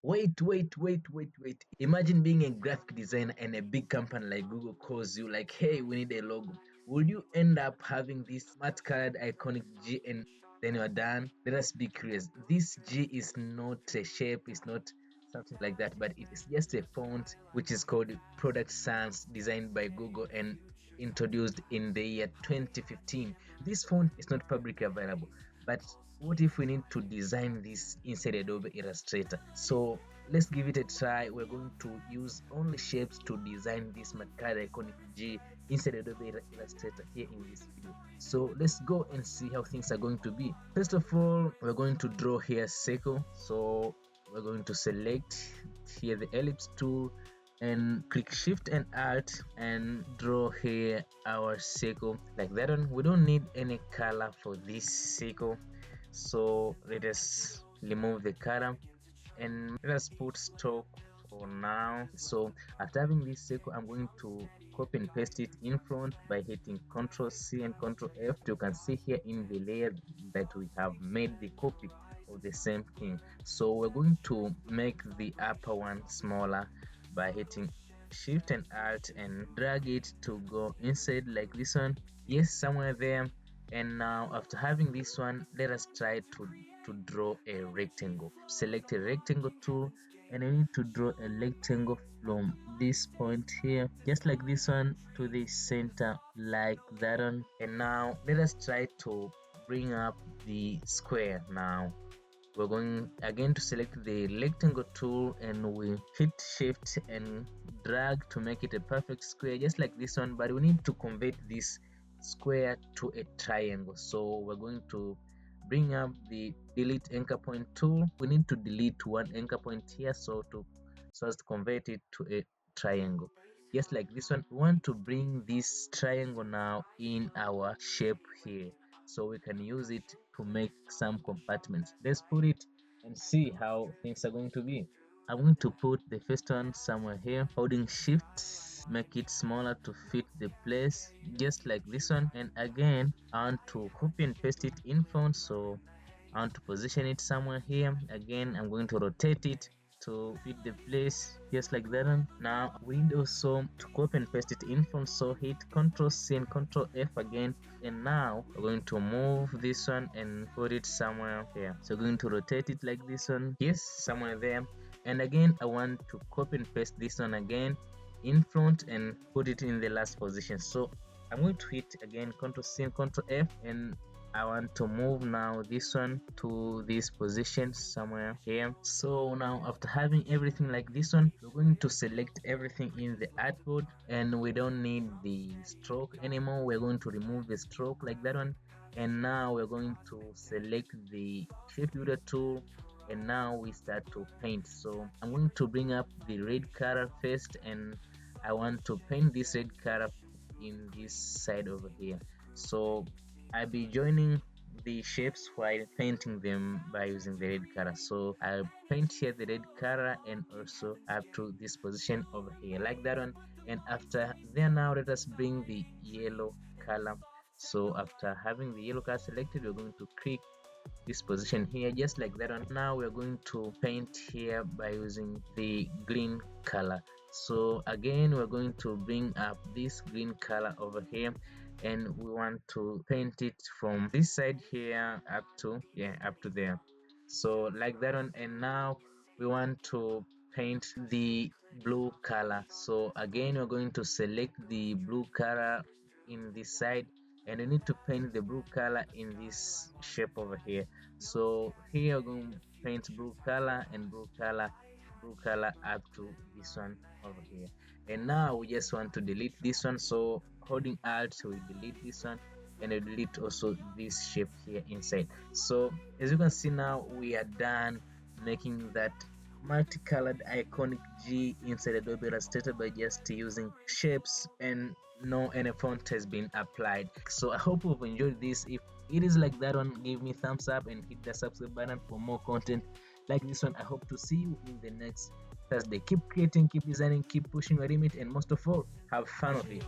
Wait. Imagine being a graphic designer and a big company like Google calls you like, hey, we need a logo. Would you end up having this smart colored iconic G and then you're done? Let us be curious. This G is not a shape, it's not something like that, but it is just a font which is called Product Sans, designed by Google and introduced in the year 2015. This font is not publicly available, but what if we need to design this inside Adobe Illustrator? So let's give it a try. We're going to use only shapes to design this Makara iconic G inside Adobe Illustrator here in this video. So let's go and see how things are going to be. First of all, we're going to draw here a circle. So we're going to select here the ellipse tool and click shift and alt and draw here our circle like that one. We don't need any color for this circle, so let us remove the color and let us put stock for now. So after having this circle, I'm going to copy and paste it in front by hitting Ctrl C and Ctrl F. You can see here in the layer that we have made the copy of the same thing. So we're going to make the upper one smaller by hitting shift and alt and drag it to go inside like this one. Yes, somewhere there. And now after having this one, let us try to draw a rectangle. Select a rectangle tool and I need to draw a rectangle from this point here, just like this one, to the center like that one. And now let us try to bring up the square. Now we're going again to select the rectangle tool and we hit shift and drag to make it a perfect square, just like this one, but we need to convert this square to a triangle. So we're going to bring up the delete anchor point tool. We need to delete one anchor point here so as to convert it to a triangle, just like this one. We want to bring this triangle now in our shape here so we can use it to make some compartments. Let's put it and see how things are going to be. I'm going to put the first one somewhere here, holding shift, make it smaller to fit the place, just like this one. And again, I want to copy and paste it in front, so I want to position it somewhere here. Again, I'm going to rotate it to fit the place, just like that one. Now we need also to copy and paste it in front, so hit Ctrl C and Ctrl F again. And now we're going to move this one and put it somewhere here. So we're going to rotate it like this one, yes, somewhere there. And again, I want to copy and paste this one again in front and put it in the last position. So I'm going to hit again Ctrl C and Ctrl F, and I want to move now this one to this position somewhere here. So now after having everything like this one, we're going to select everything in the artboard and we don't need the stroke anymore. We're going to remove the stroke like that one. And now we're going to select the shape builder tool and now we start to paint. So I'm going to bring up the red color first and I want to paint this red color in this side over here. So I'll be joining the shapes while painting them by using the red color. So I'll paint here the red color and also up to this position over here like that one. And after there, now let us bring the yellow color. So after having the yellow color selected, we're going to click this position here, just like that one. Now we're going to paint here by using the green color. So again, we're going to bring up this green color over here and we want to paint it from this side here up to there, so like that one. And now we want to paint the blue color. So again, we're going to select the blue color in this side and we need to paint the blue color in this shape over here. So here we're going to paint blue color and blue color up to this one over here. And now we just want to delete this one, so holding alt we delete this one and I delete also this shape here inside. So as you can see, now we are done making that multicolored iconic G inside Adobe Illustrator by just using shapes and no any font has been applied. So I hope you've enjoyed this. If it is like that one, give me thumbs up and hit the subscribe button for more content like this one. I hope to see you in the next Thursday. Keep creating, keep designing, keep pushing your limit, and most of all, have fun with it.